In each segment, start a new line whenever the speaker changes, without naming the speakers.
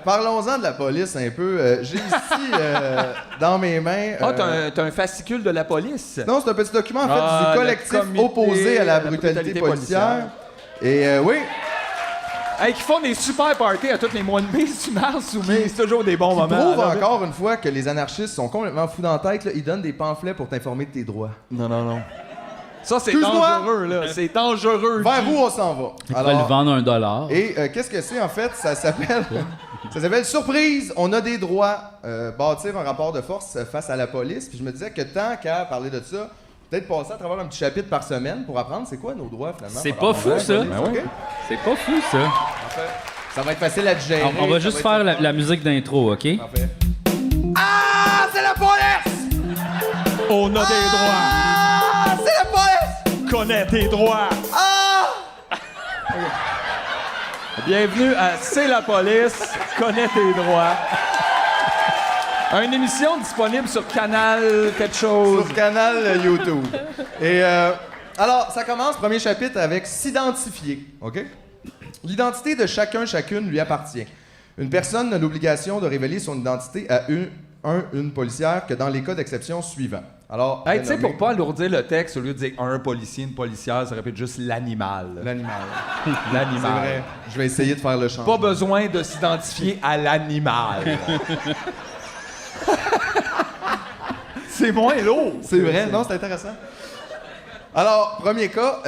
parlons-en de la police un peu. J'ai ici, dans mes mains...
t'as un fascicule de la police?
Non, c'est un petit document, en fait, du collectif opposé à la brutalité policière. Et oui...
Hey, qui font des super parties à toutes les mois de mai, tu mars ou mai, c'est toujours des bons moments.
Prouve encore une fois que les anarchistes sont complètement fous dans la tête. Là. Ils donnent des pamphlets pour t'informer de tes droits.
Non. Ça, c'est dangereux, là. C'est dangereux.
Vers où on s'en va?
Il pourrait le vendre $1.
Et qu'est-ce que c'est, en fait? Ça s'appelle surprise, on a des droits. Bâtir un rapport de force face à la police. Puis je me disais que tant qu'à parler de ça, peut-être passer à travers un petit chapitre par semaine pour apprendre c'est quoi nos droits, finalement.
C'est pas fou, ça.
Okay?
C'est pas fou, ça.
Parfait. Ça va être facile à digérer.
On va juste faire la musique d'intro, OK?
Parfait. Ah! C'est la police!
On a des droits.
Ah! C'est la police!
Connais tes droits.
Ah!
Bienvenue à C'est la police. Connais tes droits. Une émission disponible sur Canal quelque chose.
Sur Canal YouTube. Et alors, ça commence, premier chapitre, avec s'identifier. OK? L'identité de chacune lui appartient. Une personne n'a l'obligation de révéler son identité à une policière que dans les cas d'exception suivants. Alors,
Hey, tu sais, pour pas alourdir le texte, au lieu de dire un policier, une policière, ça répète juste l'animal.
L'animal.
L'animal.
C'est vrai. Je vais essayer de faire le changement.
Pas besoin de s'identifier à l'animal. C'est moins lourd.
C'est vrai, non, c'est intéressant. Alors, premier cas,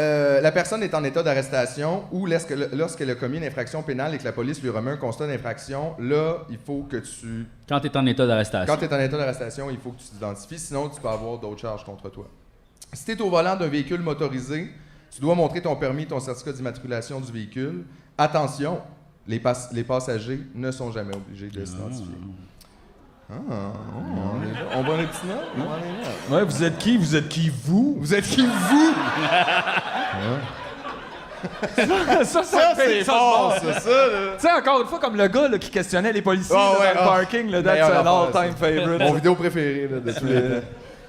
la personne est en état d'arrestation ou lorsqu'elle a commis une infraction pénale et que la police lui remet un constat d'infraction, là, il faut que tu...
Quand tu es en état d'arrestation.
Quand tu es en état d'arrestation, il faut que tu t'identifies, sinon tu peux avoir d'autres charges contre toi. Si tu es au volant d'un véhicule motorisé, tu dois montrer ton permis et ton certificat d'immatriculation du véhicule. Attention, les passagers ne sont jamais obligés de s'identifier. On va les petits notes?
Ouais, vous êtes qui? Vous êtes qui, vous?
Vous êtes qui, vous?
Ça
c'est fort, ça, là.
Tu sais, encore une fois, comme le gars là, qui questionnait les policiers
Ah, ouais,
dans le parking, là, that's
meilleure
an
affaire,
all-time favorite.
Mon vidéo préférée là, de tous les temps.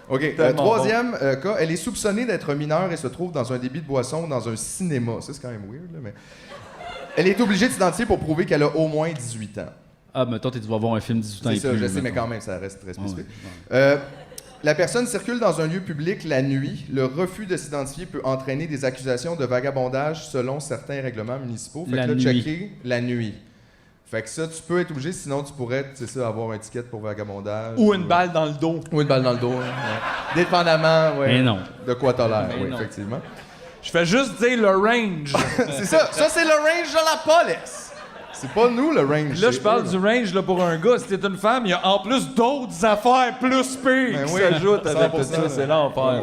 OK. Troisième cas, elle est soupçonnée d'être mineure et se trouve dans un débit de boisson dans un cinéma. Ça, c'est quand même weird, là, mais... Elle est obligée de s'identifier pour prouver qu'elle a au moins 18 ans.
Ah, mais toi, tu vas voir un film 18 ans
C'est
et
ça,
plus.
je sais, mais quand même, ça reste très spécifique. La personne circule dans un lieu public la nuit. Le refus de s'identifier peut entraîner des accusations de vagabondage selon certains règlements municipaux. Fait que là, checker la nuit. Fait que ça, tu peux être obligé, sinon tu pourrais, tu sais ça, avoir un ticket pour vagabondage.
Ou une balle dans le dos.
Ou une balle dans le dos, hein, ouais. Dépendamment,
Mais non.
de quoi t'as l'air,
Mais
oui,
non.
effectivement.
Je fais juste dire le range.
C'est ça, c'est le range de la police. C'est pas nous, le range.
Là,
c'est
je parle
eux,
du range là, pour un gars. Si t'es une femme, il y a en plus d'autres affaires plus pires
Ben
qui
oui,
s'ajoutent avec
100%,
tout ça. C'est l'enfer.